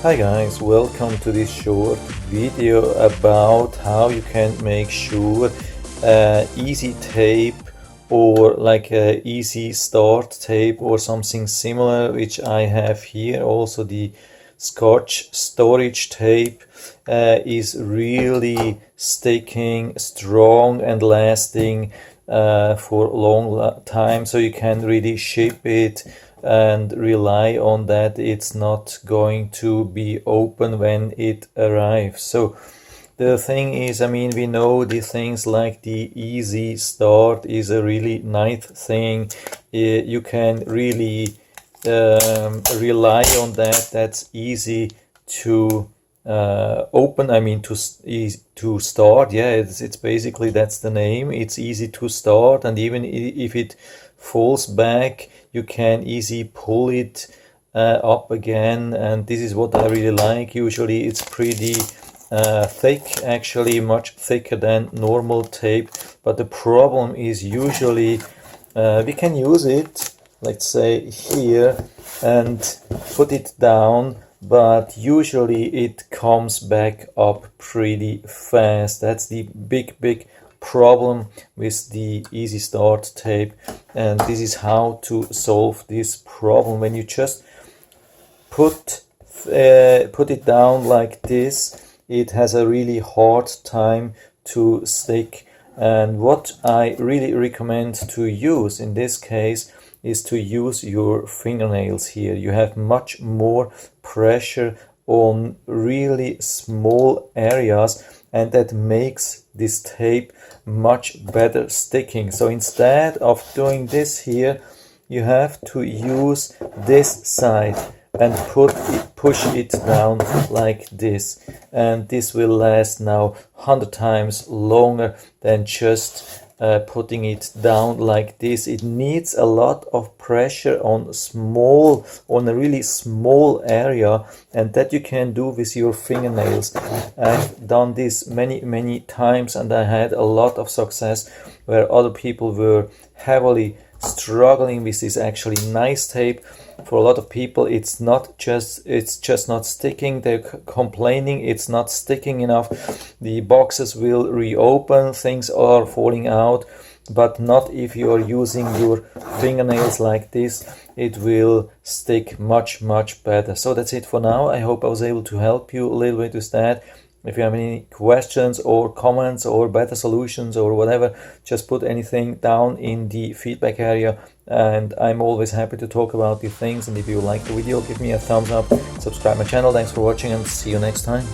Hi guys, welcome to this short video about how you can make sure easy tape or like a easy start tape or something similar, which I have here. Also the Scotch storage tape is really sticking strong and lasting for a long time, so you can really ship it and rely on that it's not going to be open when it arrives. So the thing is, I mean, we know the things like the easy start is a really nice thing. You can really rely on that. That's easy to open, I mean, to start. Yeah, it's basically, that's the name. It's easy to start, and even if it falls back, you can easily pull it up again. And this is what I really like. Usually it's pretty thick, actually much thicker than normal tape, but the problem is usually we can use it, let's say here, and put it down, but usually it comes back up pretty fast. That's the big problem with the Easy Start tape, and this is how to solve this problem. When you just put it down like this, it has a really hard time to stick. And what I really recommend to use in this case is to use your fingernails here. You have much more pressure on really small areas, and that makes this tape much better sticking. So instead of doing this here, you have to use this side and push it down like this, and this will last now 100 times longer than just putting it down like this. It needs a lot of pressure on a really small area, and that you can do with your fingernails. I've done this many times, and I had a lot of success where other people were heavily struggling with this actually nice tape. For a lot of people, it's just not sticking. They're complaining it's not sticking enough. The boxes will reopen, things are falling out, but not if you are using your fingernails like this. It will stick much better. So that's it for now. I hope I was able to help you a little bit with that. If you have any questions or comments or better solutions or whatever, just put anything down in the feedback area, and I'm always happy to talk about these things. And if you like the video, give me a thumbs up, subscribe my channel. Thanks for watching, and see you next time.